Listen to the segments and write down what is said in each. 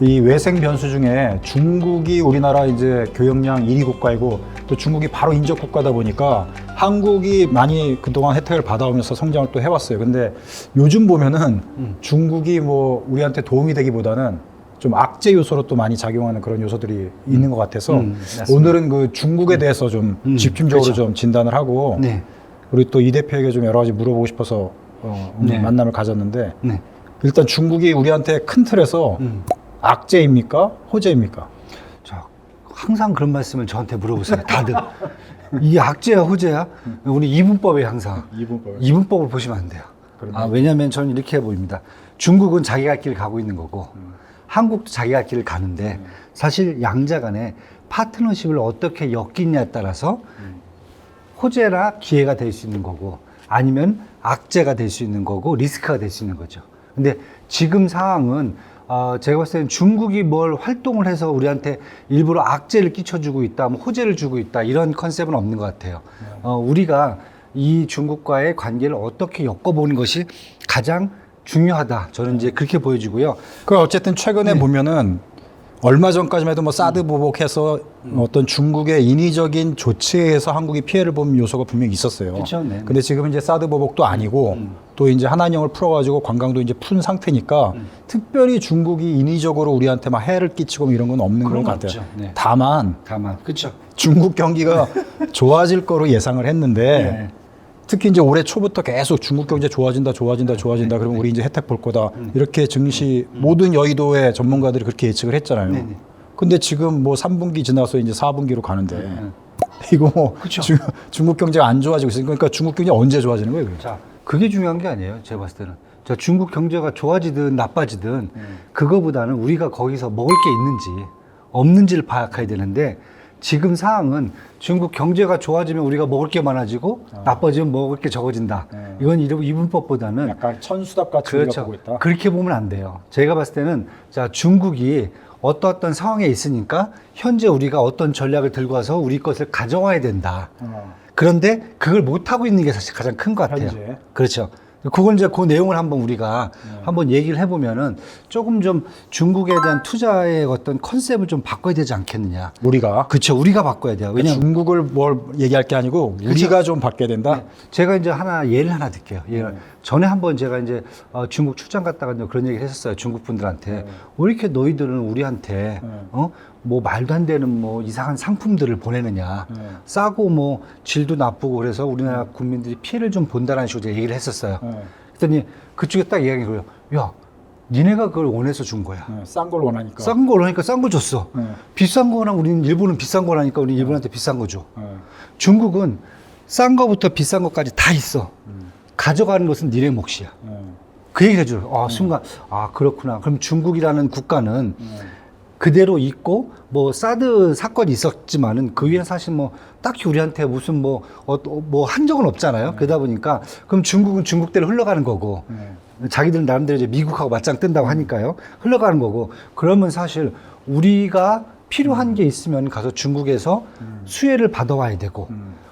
이 외생 변수 중에 중국이 우리나라 이제 교역량 1위 국가이고 또 중국이 바로 인접 국가다 보니까 한국이 많이 그동안 혜택을 받아오면서 성장을 또 해왔어요. 근데 요즘 보면은 중국이 뭐 우리한테 도움이 되기보다는 좀 악재 요소로 또 많이 작용하는 그런 요소들이 있는 것 같아서 오늘은 그 중국에 대해서 좀 집중적으로 그렇죠. 좀 진단을 하고 네. 우리 또 이 대표에게 좀 여러 가지 물어보고 싶어서 오늘 네. 만남을 가졌는데 네. 일단 중국이 우리한테 큰 틀에서 악재입니까? 호재입니까? 자, 항상 그런 말씀을 저한테 물어보세요. 다들. 이게 악재야, 호재야? 우리 이분법에 항상. 이분법을 보시면 안 돼요. 왜냐하면 저는 이렇게 보입니다. 중국은 자기 갈 길을 가고 있는 거고, 한국도 자기 갈 길을 가는데, 사실 양자 간에 파트너십을 어떻게 엮이냐에 따라서 호재나 기회가 될 수 있는 거고, 아니면 악재가 될 수 있는 거고, 리스크가 될 수 있는 거죠. 근데 지금 상황은 제가 봤을 때는 중국이 뭘 활동을 해서 우리한테 일부러 악재를 끼쳐주고 있다, 뭐 호재를 주고 있다, 이런 컨셉은 없는 것 같아요. 우리가 이 중국과의 관계를 어떻게 엮어보는 것이 가장 중요하다. 저는 이제 그렇게 보여지고요. 그 어쨌든 최근에 보면은 얼마 전까지만 해도 뭐 사드 보복해서 어떤 중국의 인위적인 조치에 의해서 한국이 피해를 본 요소가 분명히 있었어요. 그렇죠. 네. 근데 지금 이제 사드 보복도 아니고 또 이제 한한령을 풀어가지고 관광도 이제 푼 상태니까 특별히 중국이 인위적으로 우리한테 막 해를 끼치고 뭐 이런 건 없는 그런 것 건 같아요. 없죠. 네. 다만 그렇죠. 중국 경기가 좋아질 거로 예상을 했는데 네. 특히 이제 올해 초부터 계속 중국 경제 좋아진다. 그러면 우리 이제 혜택 볼 거다. 이렇게 증시 모든 여의도의 전문가들이 그렇게 예측을 했잖아요. 네네. 근데 지금 뭐 3분기 지나서 이제 4분기로 가는데 이거 뭐 그쵸. 중국 경제가 안 좋아지고 있으니까 그러니까 중국 경제 언제 좋아지는 거예요? 자, 그게 중요한 게 아니에요. 제가 봤을 때는. 자, 중국 경제가 좋아지든 나빠지든 그거보다는 우리가 거기서 먹을 게 있는지 없는지를 파악해야 되는데 지금 상황은 중국 경제가 좋아지면 우리가 먹을 게 많아지고 나빠지면 먹을 게 적어진다. 이건 이분법보다는 약간 천수답같이 우리가 보고 있다. 그렇게 보면 안 돼요. 제가 봤을 때는 자, 중국이 어떤 상황에 있으니까 현재 우리가 어떤 전략을 들고 와서 우리 것을 가져와야 된다. 그런데 그걸 못하고 있는 게 사실 가장 큰 것 같아요. 현재. 그렇죠. 그걸 이제 그 내용을 한번 우리가 한번 얘기를 해보면은 조금 좀 중국에 대한 투자의 어떤 컨셉을 좀 바꿔야 되지 않겠느냐. 우리가 그렇죠. 우리가 바꿔야 돼요. 왜냐면 중국을 뭘 얘기할 게 아니고 우리가 좀 바뀌어야 된다. 제가 이제 예를 하나 들게요. 전에 한번 제가 이제 중국 출장 갔다가 이제 그런 얘기를 했었어요. 중국 분들한테. 왜 이렇게 너희들은 우리한테 뭐 말도 안 되는 뭐 이상한 상품들을 보내느냐. 싸고 뭐 질도 나쁘고 그래서 우리나라 국민들이 피해를 좀 본다라는 식으로 제가 얘기를 했었어요. 그랬더니 그쪽에 딱 얘기한 거예요. 야, 니네가 그걸 원해서 준 거야. 싼 걸 원하니까. 싼 걸 원하니까 싼 거 줬어. 비싼 거랑 우리는 일본은 비싼 거라니까 우리는 일본한테 비싼 거 줘. 중국은 싼 거부터 비싼 것까지 다 있어. 가져가는 것은 니네 몫이야. 그 얘기를 해줘요. 순간, 그렇구나. 그럼 중국이라는 국가는 그대로 있고, 뭐, 사드 사건이 있었지만은 그 위에 사실 뭐, 딱히 우리한테 무슨 뭐 한 적은 없잖아요. 그러다 보니까, 그럼 중국은 중국대로 흘러가는 거고, 자기들은 나름대로 이제 미국하고 맞짱 뜬다고 하니까요. 흘러가는 거고, 그러면 사실 우리가 필요한 게 있으면 가서 중국에서 수혜를 받아와야 되고,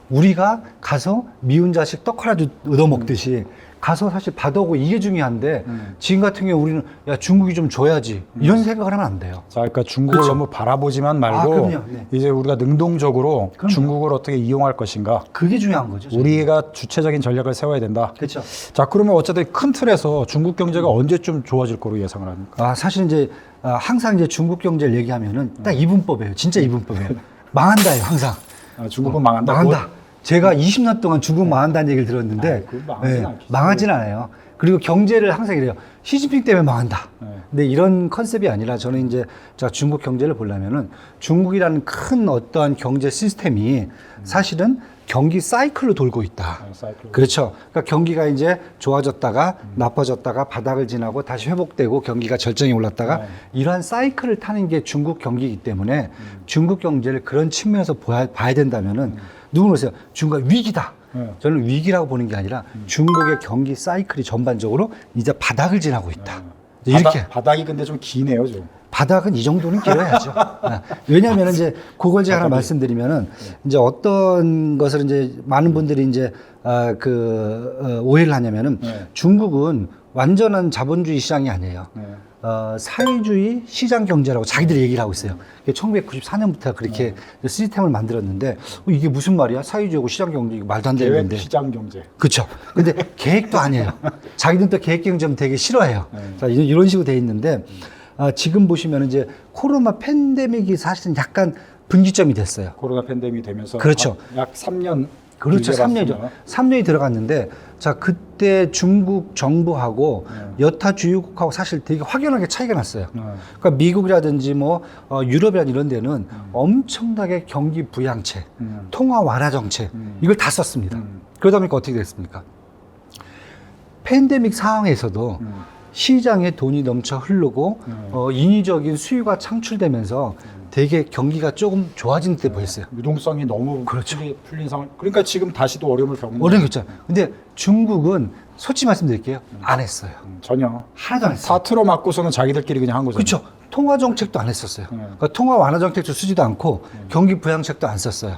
우리가 가서 미운 자식 떡 하나 얻어먹듯이 가서 사실 받아오고 이게 중요한데 지금 같은 경우 우리는 야 중국이 좀 줘야지 이런 생각을 하면 안 돼요. 자, 그러니까 중국을 그렇죠. 너무 바라보지만 말고 그럼요. 네. 이제 우리가 능동적으로 그럼요. 중국을 어떻게 이용할 것인가. 그게 중요한 거죠. 저는. 우리가 주체적인 전략을 세워야 된다. 그렇죠. 자, 그러면 어쨌든 큰 틀에서 중국 경제가 언제쯤 좋아질 거로 예상을 합니까? 사실 이제 항상 이제 중국 경제를 얘기하면은 딱 이분법이에요. 진짜 이분법이에요. 망한다예요, 항상. 중국은 망한다. 망한다. 제가 20년 동안 중국 망한다는 얘기를 들었는데 그건 망하진 않겠지. 망하진 않아요. 그리고 경제를 항상 이래요. 시진핑 때문에 망한다. 근데 이런 컨셉이 아니라 저는 이제 자 중국 경제를 보려면은 중국이라는 큰 어떠한 경제 시스템이 사실은 경기 사이클로 돌고 있다. 사이클로. 그렇죠. 그러니까 경기가 이제 좋아졌다가 나빠졌다가 바닥을 지나고 다시 회복되고 경기가 절정에 올랐다가 이러한 사이클을 타는 게 중국 경기이기 때문에 중국 경제를 그런 측면에서 봐야 된다면은 누구는 보세요. 중국가 위기다. 저는 위기라고 보는 게 아니라 중국의 경기 사이클이 전반적으로 이제 바닥을 지나고 있다. 이렇게. 바닥이 근데 좀 기네요, 좀. 바닥은 이 정도는 길어야죠. 왜냐하면 이제 그걸 제가 하나 말씀드리면은 이제 어떤 것을 이제 많은 분들이 이제 오해를 하냐면은 중국은 완전한 자본주의 시장이 아니에요. 사회주의 시장 경제라고 자기들이 얘기를 하고 있어요. 1994년부터 그렇게 시스템을 만들었는데 이게 무슨 말이야? 사회주의하고 시장 경제 이거 말도 안 되는 계획 건데. 시장 경제. 그렇죠. 근데 계획도 아니에요. 자기들은 또 계획 경제는 되게 싫어해요. 자, 이런 식으로 돼 있는데 지금 보시면 이제 코로나 팬데믹이 사실은 약간 분기점이 됐어요. 코로나 팬데믹이 되면서 그렇죠. 약 3년. 그렇죠. 3년이죠. 3년이 들어갔는데, 자, 그때 중국 정부하고 여타 주요국하고 사실 되게 확연하게 차이가 났어요. 그러니까 미국이라든지 뭐, 유럽이라든지 이런 데는 엄청나게 경기 부양책, 통화 완화 정책, 이걸 다 썼습니다. 그러다 보니까 어떻게 됐습니까? 팬데믹 상황에서도 시장에 돈이 넘쳐 흐르고, 인위적인 수요가 창출되면서 되게 경기가 조금 좋아진 때 보였어요. 유동성이 너무 그렇죠. 풀린 상황. 그러니까 지금 다시 또 어려움을 겪는 어려운 게 있잖아요. 근데 중국은 솔직히 말씀드릴게요. 안 했어요. 전혀. 하나도 안 했어요. 사트로 맞고서는 자기들끼리 그냥 한 거죠. 그렇죠. 통화 정책도 안 했었어요. 그러니까 통화 완화 정책도 쓰지도 않고 경기 부양책도 안 썼어요.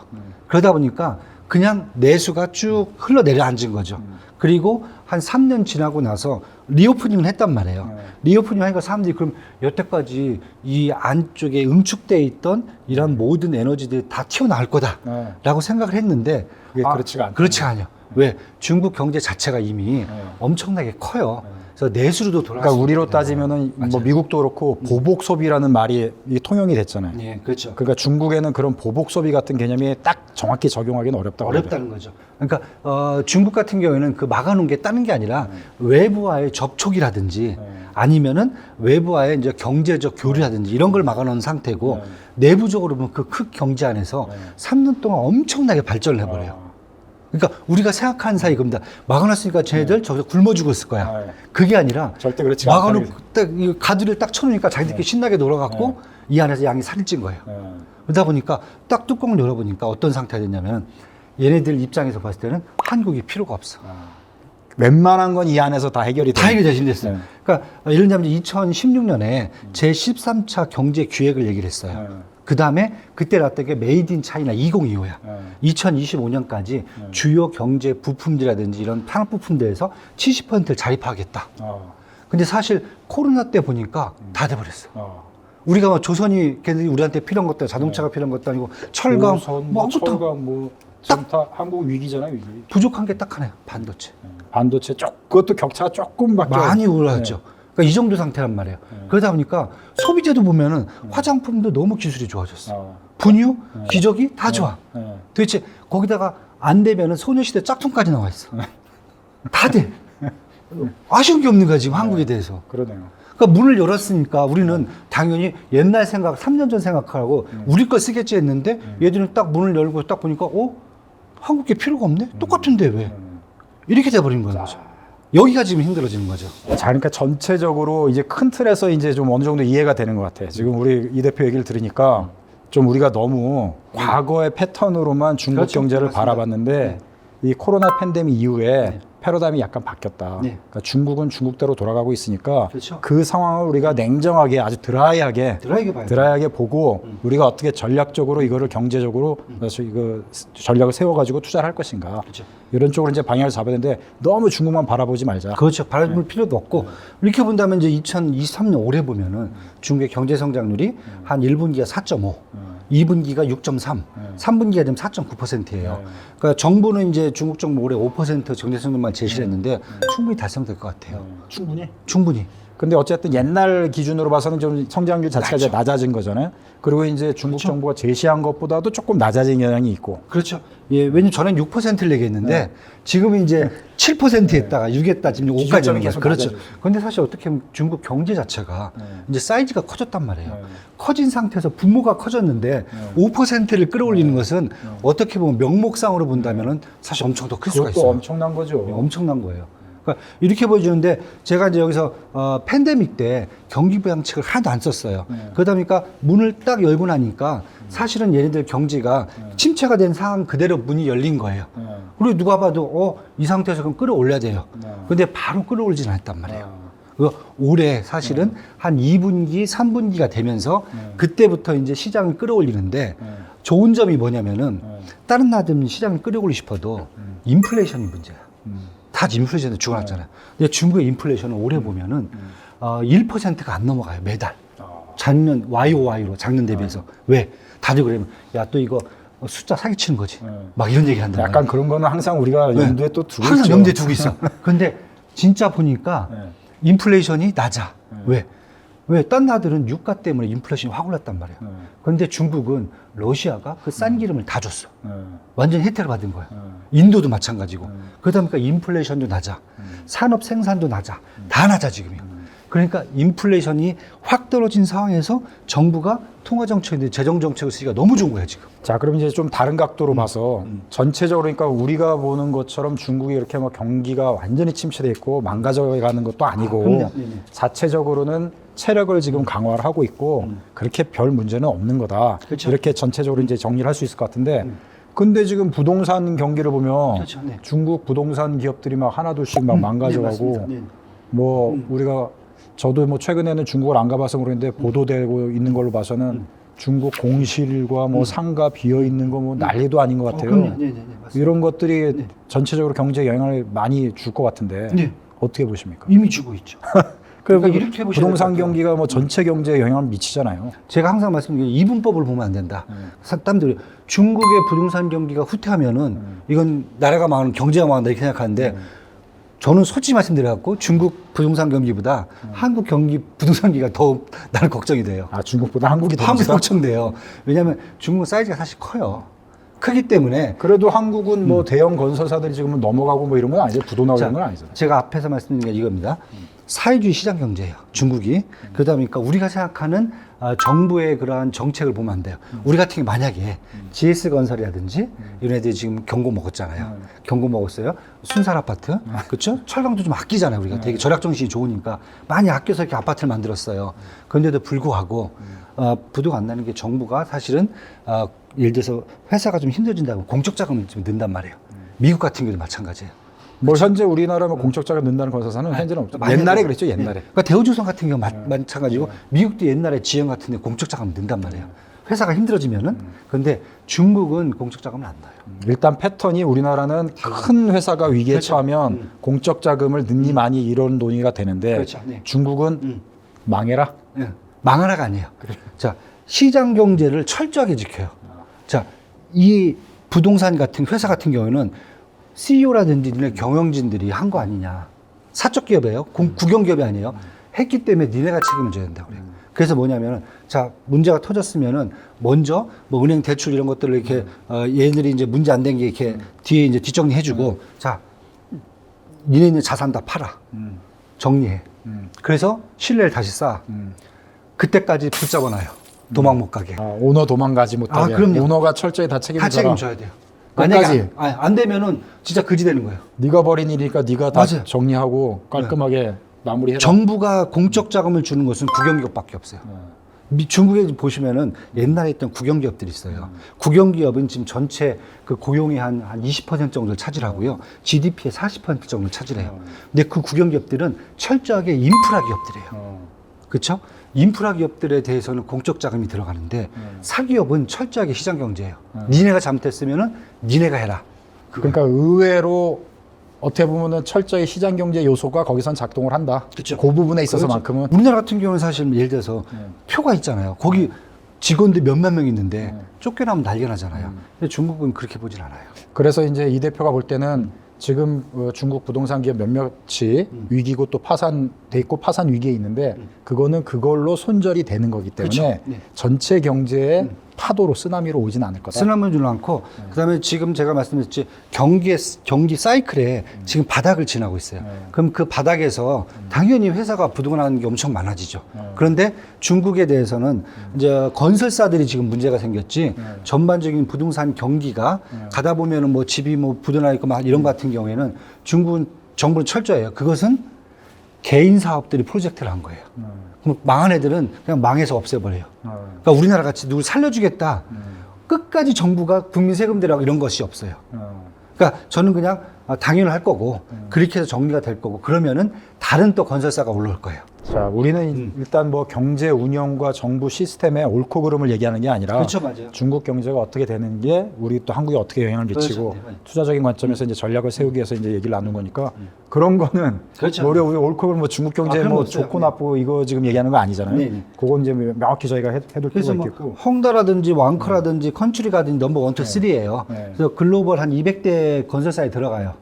그러다 보니까 그냥 내수가 쭉 흘러내려 앉은 거죠. 그리고 한 3년 지나고 나서 리오프닝을 했단 말이에요. 리오프닝 하니까 사람들이 그럼 여태까지 이 안쪽에 응축되어 있던 이런 모든 에너지들이 다 튀어나올 거다라고 생각을 했는데 그게 그렇지가 않다. 그렇지가 않아요. 왜? 중국 경제 자체가 이미 엄청나게 커요. 그래서 내수로도 돌아갈 그러니까 수 우리로 있거든요. 따지면은 뭐 맞아요. 미국도 그렇고 보복 소비라는 말이 이게 통용이 됐잖아요. 예, 그렇죠. 그러니까 중국에는 그런 보복 소비 같은 개념이 딱 정확히 적용하기는 어렵다고 어렵다는 거죠. 그러니까 중국 같은 경우에는 그 막아놓은 게 다른 게 아니라 외부와의 접촉이라든지 아니면은 외부와의 이제 경제적 교류라든지 이런 걸 막아놓은 상태고 내부적으로 보면 그 큰 경제 안에서 3년 동안 엄청나게 발전을 해버려요. 그러니까 우리가 생각하는 사이 겁니다. 막아놨으니까 쟤네들 저기서 굶어 죽었을 거야. 그게 아니라 절대 그렇지 막아놓고 않다. 딱 이 가두리를 딱 쳐놓으니까 자기들끼리 신나게 놀아갖고 이 안에서 양이 살이 찐 거예요. 그러다 보니까 딱 뚜껑을 열어보니까 어떤 상태가 됐냐면 얘네들 입장에서 봤을 때는 한국이 필요가 없어. 웬만한 건 이 안에서 다 해결이 다 해결이 되신댔어요. 네. 그러니까 예를 들면 2016년에 제13차 경제 기획을 얘기를 했어요. 그 다음에 그때 나왔던 게 메이드 인 차이나 2025야. 2025년까지 주요 경제 부품들이라든지 이런 산업 부품들에서 70%를 자립하겠다. 근데 사실 코로나 때 보니까 다 돼버렸어. 우리가 뭐 조선이 걔들이 우리한테 필요한 것도 자동차가 필요한 것도 아니고 철강 뭐 아무것도 철강 뭐 딱 한국 위기잖아요, 위기. 부족한 게 딱 하나야. 반도체. 반도체 그것도 격차가 조금밖에 많이 올라갔죠. 그러니까 이 정도 상태란 말이에요. 그러다 보니까 소비재도 보면은 화장품도 너무 기술이 좋아졌어. 분유, 기저귀 다 좋아. 도대체 거기다가 안 되면은 소녀시대 짝퉁까지 나와 있어. 다 돼. 아쉬운 게 없는 거야 지금 한국에 대해서. 그러네요. 그러니까 문을 열었으니까 우리는 당연히 옛날 생각, 3년 전 생각하고 우리 거 쓰겠지 했는데 얘들은 딱 문을 열고 딱 보니까 한국에 필요가 없네? 똑같은데 왜? 이렇게 돼버린 거죠. 여기가 지금 힘들어지는 거죠. 자, 그러니까 전체적으로 이제 큰 틀에서 이제 좀 어느 정도 이해가 되는 것 같아. 지금 우리 이 대표 얘기를 들으니까 좀 우리가 너무 과거의 패턴으로만 중국 그렇죠. 경제를 맞습니다. 바라봤는데 이 코로나 팬데믹 이후에 패러다임이 약간 바뀌었다. 네. 그러니까 중국은 중국대로 돌아가고 있으니까 그렇죠. 그 상황을 우리가 냉정하게 아주 드라이하게 봐야 돼. 보고 우리가 어떻게 전략적으로 이거를 경제적으로 그래서 이거 전략을 세워가지고 투자를 할 것인가. 그렇죠. 이런 쪽으로 이제 방향을 잡아야 되는데 너무 중국만 바라보지 말자. 그렇죠. 바라볼 필요도 없고 이렇게 본다면 이제 2023년 올해 보면은 중국의 경제 성장률이 한 1분기가 4.5, 2분기가 6.3, 3분기가 되면 4.9%예요. 그러니까 정부는 이제 중국 정부 올해 5% 경제 성장률만 제시를 했는데 충분히 달성될 것 같아요. 충분히. 근데 어쨌든 옛날 기준으로 봐서는 좀 성장률 자체가 이제 낮아진 거잖아요. 그리고 이제 중국 그렇죠. 정부가 제시한 것보다도 조금 낮아진 경향이 있고. 그렇죠. 예, 왜냐면 전엔 6%를 얘기했는데 지금은 이제 7% 했다가 6 했다 지금 5까지 기준점이 하는 거예요. 계속 그렇죠. 낮아지죠. 근데 사실 어떻게 보면 중국 경제 자체가 이제 사이즈가 커졌단 말이에요. 커진 상태에서 분모가 커졌는데 5%를 끌어올리는 것은 어떻게 보면 명목상으로 본다면은 사실 엄청 더 클 수가 그것도 있어요. 엄청난 거죠. 예, 엄청난 거예요. 그러니까 이렇게 보여주는데 제가 이제 여기서 팬데믹 때 경기 부양책을 하나도 안 썼어요. 그러다 보니까 문을 딱 열고 나니까 사실은 얘네들 경제가 침체가 된 상황 그대로 문이 열린 거예요. 그리고 누가 봐도 이 상태에서 그럼 끌어올려야 돼요. 근데 바로 끌어올리진 않았단 말이에요. 올해 사실은 한 2분기, 3분기가 되면서 그때부터 이제 시장을 끌어올리는데 좋은 점이 뭐냐면은 다른 나라들은 시장을 끌어올리고 싶어도 인플레이션이 문제야. 다 인플레이션에 죽어났잖아요. 근데 중국의 인플레이션은 올해 보면은 1%가 안 넘어가요, 매달. 아. 작년 YOY로 작년 대비해서. 왜? 다들 그러면 야, 또 이거 숫자 사기치는 거지. 막 이런 얘기 한다. 약간 그런 거는 항상 우리가 염두에 또 두고 항상 있죠. 염두에 두고 있어. 근데 진짜 보니까 네. 인플레이션이 낮아. 왜? 왜? 딴 나라들은 유가 때문에 인플레이션이 확 올랐단 말이야. 그런데 중국은 러시아가 그 싼 기름을 다 줬어. 완전 혜택을 받은 거야. 인도도 마찬가지고. 그러다 보니까 인플레이션도 낮아. 산업 생산도 낮아. 다 낮아, 지금이요. 그러니까 인플레이션이 확 떨어진 상황에서 정부가 통화정책인데 재정정책을 쓰기가 너무 좋은 거야, 지금. 자, 그럼 이제 좀 다른 각도로 봐서 전체적으로 그러니까 우리가 보는 것처럼 중국이 이렇게 뭐 경기가 완전히 침체돼 있고 망가져 가는 것도 아니고 그럼요. 네네. 자체적으로는 체력을 지금 강화를 하고 있고 그렇게 별 문제는 없는 거다. 그렇죠. 이렇게 전체적으로 이제 정리를 할 수 있을 것 같은데 근데 지금 부동산 경기를 보면 그렇죠. 네. 중국 부동산 기업들이 막 하나둘씩 막 망가져가고 맞습니다. 네. 뭐 우리가 저도 뭐 최근에는 중국을 안 가봐서 그러는데 보도되고 있는 걸로 봐서는 중국 공실과 뭐 상가 비어 있는 거 뭐 난리도 아닌 것 같아요. 그럼요. 네, 네, 네, 맞습니다. 이런 것들이 전체적으로 경제에 영향을 많이 줄 것 같은데 네. 어떻게 보십니까? 이미 주고 있죠. 그러니까 이렇게 보셔야 부동산 될것 같아요. 경기가 뭐 전체 경제에 영향을 미치잖아요. 제가 항상 말씀드린 이분법을 보면 안 된다. 사람들이 중국의 부동산 경기가 후퇴하면은 이건 나라가 망하는 경제가 망한다 이렇게 생각하는데 저는 솔직히 말씀드려갖고 중국 부동산 경기보다 한국 경기 부동산 경기가 더 나는 걱정이 돼요. 아, 중국보다 한국이 더 한국이 비싸? 걱정돼요. 왜냐하면 중국은 사이즈가 사실 커요. 크기 때문에 그래도 한국은 뭐 대형 건설사들이 지금은 넘어가고 뭐 이런 건 아니죠. 부도 나고 이런 건 아니잖아요. 제가 앞에서 말씀드린 게 이겁니다. 사회주의 시장 경제예요, 중국이. 그러다 보니까 우리가 생각하는 정부의 그러한 정책을 보면 안 돼요. 우리 같은 경우 만약에 GS건설이라든지 이런 애들이 지금 경고 먹었잖아요. 경고 먹었어요. 순살 아파트, 그렇죠? 철강도 좀 아끼잖아요. 우리가 되게 절약 정신이 좋으니까 많이 아껴서 이렇게 아파트를 만들었어요. 그런데도 불구하고 부도가 안 나는 게 정부가 사실은 예를 들어서 회사가 좀 힘들어진다고 공적 자금을 좀 넣는단 말이에요. 미국 같은 경우도 마찬가지예요. 뭐 현재 우리나라 뭐 공적자가 는다는 건설사는 현재는 없죠. 옛날에 그랬죠, 옛날에. 그러니까 대우조선 같은 경우 마찬가지고 미국도 옛날에 지형 같은 데 공적 자금을 넣는단 말이에요. 회사가 힘들어지면은. 그런데 중국은 공적 자금을 안 넣어요. 일단 패턴이 우리나라는 큰 회사가 위기에 그렇죠. 처하면 공적 자금을 넣니 많이 이런 논의가 되는데 그렇죠. 네. 중국은 망해라. 예. 망하라가 아니에요. 자, 시장 경제를 철저하게 지켜요. 자, 이 부동산 같은 회사 같은 경우는 CEO라든지 니네 경영진들이 한 거 아니냐. 사적 기업이에요. 국영 기업이 아니에요. 했기 때문에 니네가 책임을 져야 된다고 그래요. 그래서 뭐냐면은 자, 문제가 터졌으면은 먼저 뭐 은행 대출 이런 것들을 이렇게 얘네들이 이제 문제 안 된 게 이렇게 뒤에 이제 뒷정리 해주고 자, 니네 자산 다 팔아. 정리해. 그래서 신뢰를 다시 쌓아. 그때까지 붙잡아놔요. 도망 못 가게. 오너 도망가지 못하게. 그럼요. 오너가 철저히 다 책임을 다 져라. 책임져야 돼요. 끝까지. 만약에 안 되면은 진짜 그지 되는 거예요. 네가 버린 일이니까 네가 다 맞아요. 정리하고 깔끔하게 마무리해라. 정부가 공적 자금을 주는 것은 국영기업밖에 없어요. 중국에 보시면은 옛날에 있던 국영기업들이 있어요. 국영기업은 지금 전체 그 고용의 한 20% 정도를 차지하고요. GDP의 40% 정도를 차지해요. 근데 그 국영기업들은 철저하게 인프라 기업들이에요. 그렇죠? 인프라 기업들에 대해서는 공적 자금이 들어가는데 사기업은 철저하게 시장 경제예요. 니네가 잘못했으면은 니네가 해라. 그러니까 의외로 어떻게 보면은 철저히 시장 경제 요소가 거기선 작동을 한다. 그쵸. 그 부분에 있어서만큼은 우리나라 같은 경우는 사실 예를 들어서 표가 있잖아요. 거기 직원들 몇만 명 있는데 쫓겨나면 난리가 나잖아요. 근데 중국은 그렇게 보진 않아요. 그래서 이제 이 대표가 볼 때는 지금 중국 부동산 기업 몇몇이 위기고 또 파산돼 있고 파산 위기에 있는데 그거는 그걸로 손절이 되는 거기 때문에 그렇죠. 네. 전체 경제에 파도로 쓰나미로 오진 않을 거다. 쓰나미는 않고 그다음에 지금 제가 말씀드렸지 경기 사이클에 지금 바닥을 지나고 있어요. 그럼 그 바닥에서 당연히 회사가 부도나는 게 엄청 많아지죠. 그런데 중국에 대해서는 이제 건설사들이 지금 문제가 생겼지 전반적인 부동산 경기가 가다 보면은 뭐 집이 뭐 부도나 있고 막 이런 거 같은 경우에는 중국은 정부는 철저해요. 그것은 개인 사업들이 프로젝트를 한 거예요. 그럼 망한 애들은 그냥 망해서 없애버려요. 그러니까 우리나라 같이 누굴 살려주겠다. 끝까지 정부가 국민 세금 대라고 이런 것이 없어요. 그러니까 저는 그냥 당연히 할 거고 그렇게 해서 정리가 될 거고 그러면은 다른 또 건설사가 올라올 거예요. 자, 우리는 일단 뭐 경제 운영과 정부 시스템의 옳고 그름을 얘기하는 게 아니라 그렇죠, 맞아요. 중국 경제가 어떻게 되는 게 우리 또 한국에 어떻게 영향을 미치고 그렇죠, 네. 투자적인 관점에서 이제 전략을 세우기 위해서 이제 얘기를 나눈 거니까 그런 거는 그렇죠. 우리 옳고 그름 뭐 중국 경제 그런 거 뭐 없어요. 좋고 나쁘고 이거 지금 얘기하는 거 아니잖아요. 네, 네. 그건 이제 명확히 저희가 해둘 그래서 필요가 뭐 있겠고. 홍다라든지 왕커라든지 컨츄리가든지 넘버 1, 2, 3예요. 네. 그래서 글로벌 한 200대 건설사에 들어가요.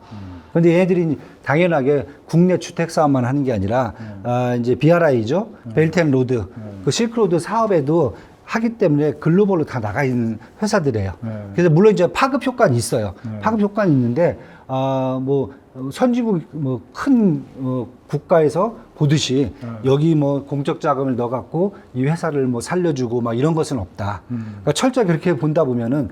그런데 얘네들이 당연하게 국내 주택 사업만 하는 게 아니라 이제 BRI죠. 벨트앤로드, 그 실크로드 사업에도 하기 때문에 글로벌로 다 나가 있는 회사들이에요. 그래서 물론 이제 파급 효과는 있어요. 파급 효과는 있는데 뭐 선진국 뭐 큰 국가에서 보듯이 여기 뭐 공적 자금을 넣어갖고 이 회사를 뭐 살려주고 막 이런 것은 없다. 그러니까 철저히 그렇게 본다 보면은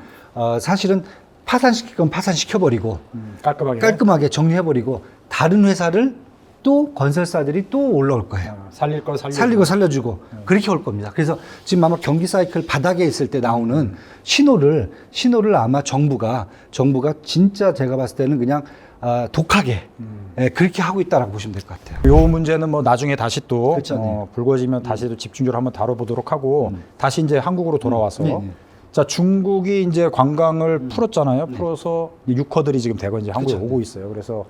사실은 파산시킬 건 파산시켜버리고 깔끔하게 정리해버리고 다른 회사를 또 건설사들이 또 올라올 거예요. 살릴 걸 살리고 살려주고 그렇게 올 겁니다. 그래서 지금 아마 경기 사이클 바닥에 있을 때 나오는 신호를 아마 정부가 진짜 제가 봤을 때는 그냥 독하게 그렇게 하고 있다라고 보시면 될 것 같아요. 요 문제는 뭐 나중에 다시 또 그렇죠, 네. 불거지면 다시 또 집중적으로 한번 다뤄보도록 하고 다시 이제 한국으로 돌아와서 네, 네. 자, 중국이 이제 관광을 풀었잖아요. 풀어서 유커들이 지금 대거 이제 한국에 그렇죠. 오고 있어요. 그래서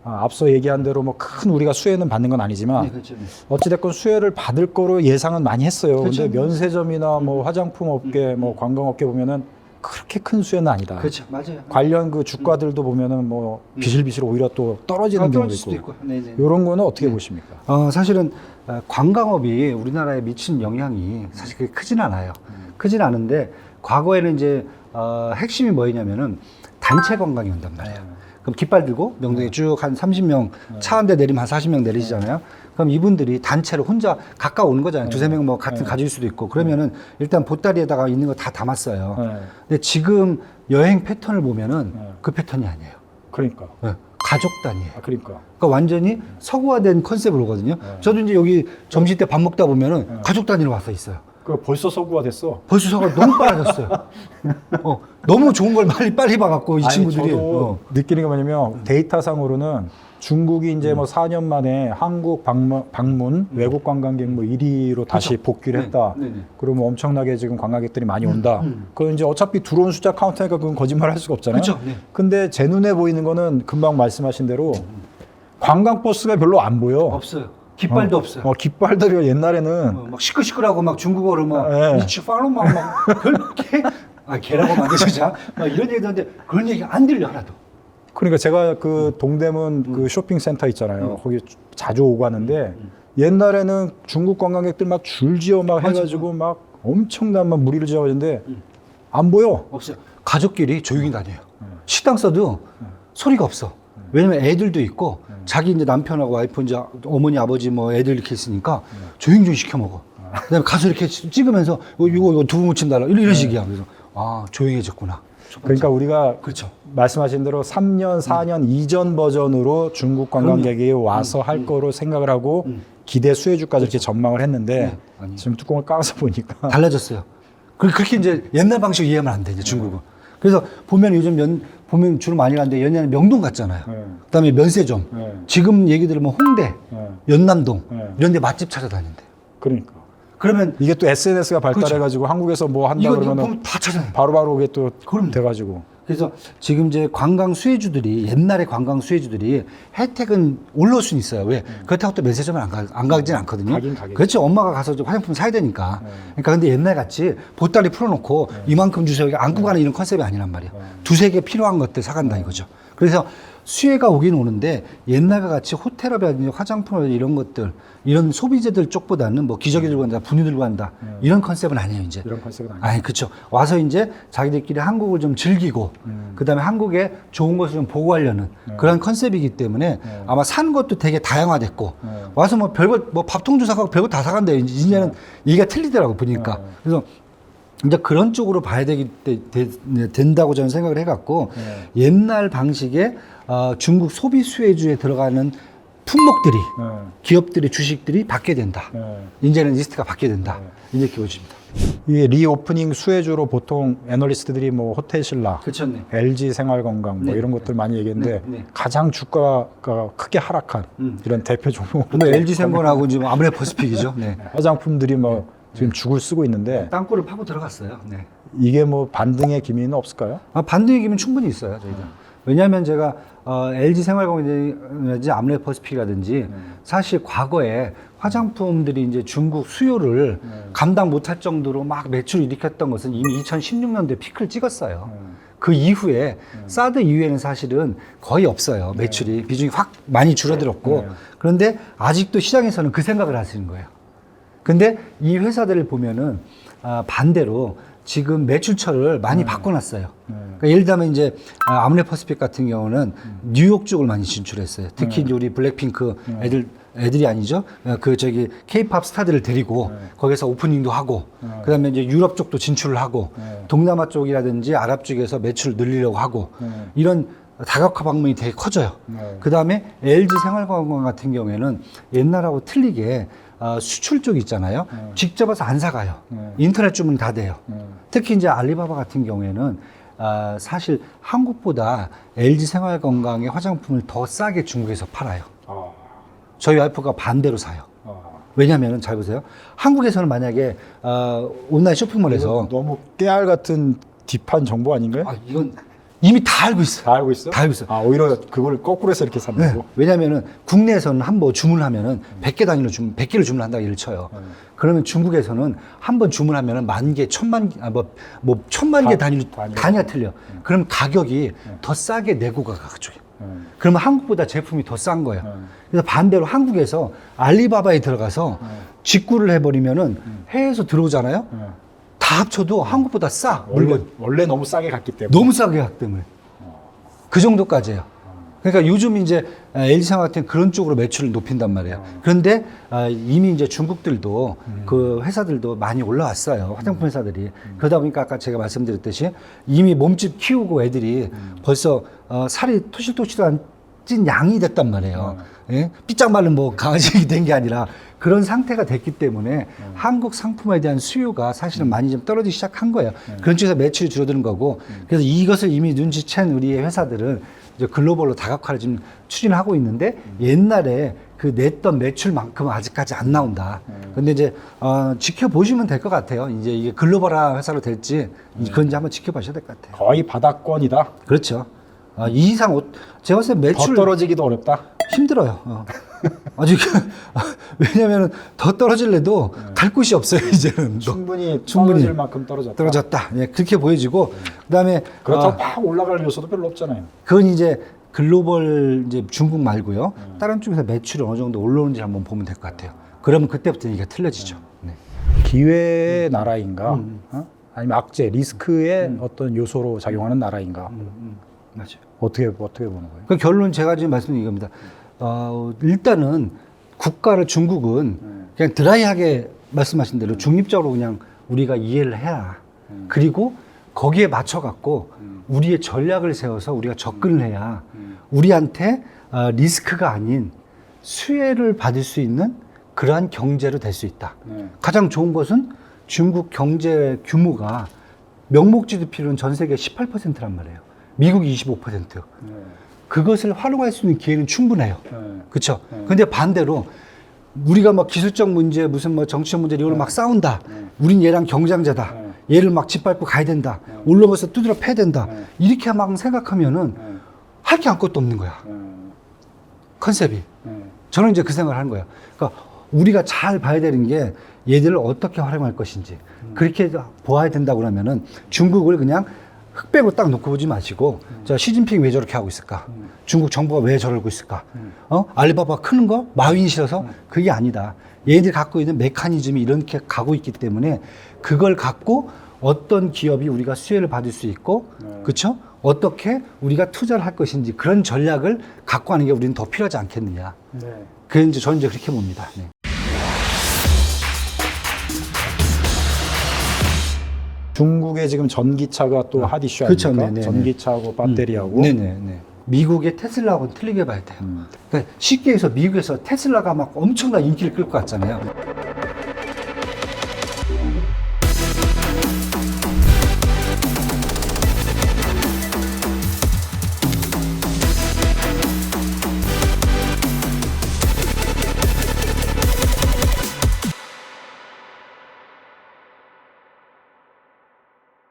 앞서 얘기한 대로 뭐 큰 우리가 수혜는 받는 건 아니지만 네, 그렇죠. 어찌됐건 수혜를 받을 거로 예상은 많이 했어요. 그렇죠. 근데 면세점이나 뭐 화장품 업계, 뭐 관광업계 보면은 그렇게 큰 수혜는 아니다. 그렇죠, 맞아요. 관련 그 주가들도 보면은 뭐 비실비실 오히려 또 떨어지는 경우도 떨어질 수도 있고. 있고. 네, 네. 이런 거는 어떻게 보십니까? 사실은 관광업이 우리나라에 미치는 영향이 사실 그렇게 크진 않아요. 크진 않은데 과거에는 이제 핵심이 뭐였냐면은 단체 관광이 온단 말이에요. 그럼 깃발 들고 명동에 쭉 한 30명 차 한 대 내리면 한 40명 내리시잖아요. 그럼 이분들이 단체로 혼자 가까워 오는 거잖아요. 두세 명 뭐 같은 가질 수도 있고 그러면은 일단 보따리에다가 있는 거 다 담았어요. 근데 지금 여행 패턴을 보면은 그 패턴이 아니에요. 그러니까. 가족 단위예요. 그러니까. 그러니까 완전히 서구화된 컨셉으로 오거든요. 저도 이제 여기 점심 때 밥 먹다 보면은 가족 단위로 와서 있어요. 그 벌써 서구가 됐어. 벌써 서구가 너무 빨라졌어요. 너무 좋은 걸 빨리 봐갖고 이 아니, 친구들이. 저도 느끼는 게 뭐냐면 데이터상으로는 중국이 이제 뭐 4년 만에 한국 방문 외국 관광객 뭐 1위로 다시 복귀를 했다. 네, 네. 그러면 엄청나게 지금 관광객들이 많이 온다. 그건 이제 어차피 들어온 숫자 카운트니까 그건 거짓말 할 수가 없잖아요. 그렇죠. 네. 근데 제 눈에 보이는 거는 금방 말씀하신 대로 관광버스가 별로 안 보여. 없어요. 깃발도 없어요. 깃발들이 옛날에는 막 시끌시끌하고 막 중국어로 막 네. 이치 팔로 막 그렇게 개라고 만드시자 막 이런 얘기 하는데 그런 얘기 안 들려 하나도. 그러니까 제가 그 동대문 그 쇼핑센터 있잖아요. 거기 자주 오고 가는데 옛날에는 중국 관광객들 막 줄지어 막 해가지고 막 엄청난 막 무리를 지어가는데 안 보여. 없어요. 가족끼리 조용히 다녀요. 식당 써도 소리가 없어. 왜냐면 애들도 있고 자기 이제 남편하고 와이프 이제 어머니 아버지 뭐 애들 이렇게 있으니까 조용히 시켜 먹어. 그다음에 가서 이렇게 찍으면서 이거 두부 무침 달라 이런 식이야. 그래서 조용해졌구나. 그러니까 우리가 그렇죠. 말씀하신 대로 3년, 4년 이전 버전으로 중국 관광객이 와서 할 거로 생각을 하고 기대 수혜주까지 이렇게 전망을 했는데 지금 뚜껑을 까서 보니까 달라졌어요. 그렇게 이제 옛날 방식 이해하면 안 돼, 이제 중국은. 그래서 보면 요즘 보면 주로 많이 가는데 연예는 명동 갔잖아요. 그다음에 면세점. 지금 얘기 들으면 홍대, 연남동 이런 데 맛집 찾아다닌대. 그러니까. 그러면 이게 또 SNS가 발달해가지고 한국에서 뭐 한다 이거 그러면 보면 다 찾아요. 바로바로 이게 또 돼가지고. 그래서 지금 이제 관광 수혜주들이 옛날에 관광 수혜주들이 혜택은 올라올 수는 있어요. 왜? 그렇다고 또 면세점을 안 가진 않거든요. 가긴. 그렇죠. 엄마가 가서 좀 화장품 사야 되니까. 그러니까 근데 옛날 같이 보따리 풀어놓고 이만큼 주세요. 안고 가는 이런 컨셉이 아니란 말이에요. 두세 개 필요한 것들 사간다 이거죠. 그래서 수혜가 오긴 오는데 옛날과 같이 호텔업이라든지 화장품이라든지 이런 것들 이런 소비재들 쪽보다는 뭐 기저귀 들고 간다, 분유 들고 간다 이런 컨셉은 아니에요 이제. 이런 컨셉은 아니에요. 아니 그렇죠. 와서 이제 자기들끼리 한국을 좀 즐기고 그다음에 한국의 좋은 것을 좀 보고하려는 그런 컨셉이기 때문에 아마 산 것도 되게 다양화됐고 와서 뭐 별거 뭐 밥통도 사가고 별거 다 사간대요. 이제는 이게 틀리더라고 보니까. 그래서 이제 그런 쪽으로 봐야 된다고 저는 생각을 해갖고 옛날 방식의 중국 소비 수혜주에 들어가는 품목들이 기업들의 주식들이 바뀌어야 된다. 이제는 리스트가 바뀌어야 된다. 이렇게 보여집니다. 이 리오프닝 수혜주로 보통 애널리스트들이 뭐 호텔신라, 그렇죠. 네. LG 생활건강 뭐 네. 이런 것들 많이 얘기했는데 네. 네. 가장 주가가 크게 하락한 이런 대표 종목. 뭐 LG 생건하고 지금 아무래도 퍼시픽이죠. 네. 화장품들이 뭐 지금 죽을 쓰고 있는데 땅굴을 파고 들어갔어요. 네. 이게 뭐 반등의 기미는 없을까요? 반등의 기미는 충분히 있어요. 저희가. 왜냐하면 제가 LG 생활건강이라든지 아무래도 퍼시픽이라든지 사실 과거에 화장품들이 이제 중국 수요를 감당 못할 정도로 막 매출을 일으켰던 것은 이미 2016년도에 피크를 찍었어요. 그 이후에 사드 이후에는 사실은 거의 없어요. 매출이 비중이 확 많이 줄어들었고 그런데 아직도 시장에서는 그 생각을 하시는 거예요. 근데 이 회사들을 보면은 반대로 지금 매출처를 많이 바꿔놨어요. 그러니까 예를 들면 이제 아무레퍼시픽 같은 경우는 뉴욕 쪽을 많이 진출했어요. 특히 이제 우리 블랙핑크 애들이 아니죠. 그 저기 K-팝 스타들을 데리고 거기서 오프닝도 하고 그다음에 이제 유럽 쪽도 진출을 하고 동남아 쪽이라든지 아랍 쪽에서 매출을 늘리려고 하고 이런 다각화 방문이 되게 커져요. 그다음에 LG 생활건강 같은 경우에는 옛날하고 틀리게 수출 쪽 있잖아요. 직접 와서 안 사가요. 인터넷 주문 다 돼요. 특히 이제 알리바바 같은 경우에는 사실 한국보다 LG 생활건강의 화장품을 더 싸게 중국에서 팔아요. 저희 와이프가 반대로 사요. 왜냐면은 잘 보세요. 한국에서는 만약에 온라인 쇼핑몰에서 너무 깨알 같은 딥한 정보 아닌가요? 이건 이미 다 알고 있어요. 다 알고 있어? 다 알고 있어요. 오히려 그걸 거꾸로 해서 이렇게 산다고? 네. 왜냐면은 국내에서는 한 번 주문을 하면은 100개 단위로 100개를 주문한다고 예를 쳐요. 그러면 중국에서는 한 번 주문하면은 10,000개, 1000만 개 단위로 단위가 틀려. 그럼 가격이 더 싸게 내고 가 그쪽에. 그러면 한국보다 제품이 더 싼 거예요. 그래서 반대로 한국에서 알리바바에 들어가서 직구를 해버리면은 해외에서 들어오잖아요. 다 합쳐도 한국보다 싸 물건. 원래 너무 싸게 갔기 때문에. 너무 싸게 갔기 때문에. 그 정도까지예요. 그러니까 요즘 이제 LG생활 같은 그런 쪽으로 매출을 높인단 말이에요. 그런데 이미 이제 중국들도 그 회사들도 많이 올라왔어요. 화장품 회사들이. 그러다 보니까 아까 제가 말씀드렸듯이 이미 몸집 키우고 애들이 벌써 살이 토실토실한 찐 양이 됐단 말이에요. 예? 삐짝 마른 뭐 강아지 된 게 아니라 그런 상태가 됐기 때문에 한국 상품에 대한 수요가 사실은 많이 좀 떨어지기 시작한 거예요. 그런 쪽에서 매출이 줄어드는 거고 그래서 이것을 이미 눈치챈 우리의 회사들은 이제 글로벌로 다각화를 지금 추진하고 있는데 옛날에 그 냈던 매출만큼은 아직까지 안 나온다. 근데 이제 지켜보시면 될 것 같아요. 이제 이게 글로벌화 회사로 될지 그건 이제 한번 지켜보셔야 될 것 같아요. 거의 바닥권이다. 그렇죠. 이 이상 제가 봤을 때 매출 더 떨어지기도 어렵다. 힘들어요. 아직 왜냐면은 더 떨어질래도 갈 곳이 없어요 이제는. 충분히 떨어질 만큼 떨어졌다. 예, 그렇게 보여지고 그다음에 그렇다고 막 올라갈 요소도 별로 없잖아요. 그건 이제 글로벌 이제 중국 말고요. 다른 쪽에서 매출이 어느 정도 올라오는지 한번 보면 될 것 같아요. 그러면 그때부터 이게 틀려지죠. 네. 기회의 나라인가? 아니면 악재, 리스크의 어떤 요소로 작용하는 나라인가? 맞아요. 어떻게 보는 거예요? 그 결론 제가 지금 말씀드린 겁니다. 일단은 국가를 중국은 그냥 드라이하게 말씀하신 대로 중립적으로 그냥 우리가 이해를 해야 그리고 거기에 맞춰 갖고 우리의 전략을 세워서 우리가 접근을 해야 우리한테 리스크가 아닌 수혜를 받을 수 있는 그러한 경제로 될 수 있다. 가장 좋은 것은 중국 경제 규모가 명목 GDP로는 전 세계 18%란 말이에요. 미국이 25%. 그것을 활용할 수 있는 기회는 충분해요. 그렇죠? 근데 반대로 우리가 막 기술적 문제, 무슨 뭐 정치적 문제 이걸로 막 싸운다. 우린 얘랑 경쟁자다. 얘를 막 짓밟고 가야 된다. 올라가서 두드려 패야 된다. 이렇게 막 생각하면은 할 게 아무것도 없는 거야. 컨셉이. 저는 이제 그 생각을 하는 거예요. 그러니까 우리가 잘 봐야 되는 게 얘들을 어떻게 활용할 것인지. 그렇게 보아야 된다고 그러면은 중국을 그냥 흑백으로 딱 놓고 보지 마시고 자 시진핑이 왜 저렇게 하고 있을까? 중국 정부가 왜 저러고 있을까? 알리바바 크는 거 마윈이 싫어서 그게 아니다. 얘들이 갖고 있는 메커니즘이 이렇게 가고 있기 때문에 그걸 갖고 어떤 기업이 우리가 수혜를 받을 수 있고 그렇죠? 어떻게 우리가 투자를 할 것인지 그런 전략을 갖고 하는 게 우리는 더 필요하지 않겠느냐. 그 이제 저는 이제 그렇게 봅니다. 네. 중국의 지금 전기차가 또 핫 이슈 그렇죠. 아닙니까? 네네네. 전기차하고 배터리하고. 네네네. 미국의 테슬라하고는 틀리게 봐야 돼요. 그러니까 쉽게 해서 미국에서 테슬라가 막 엄청난 인기를 끌고 갔잖아요.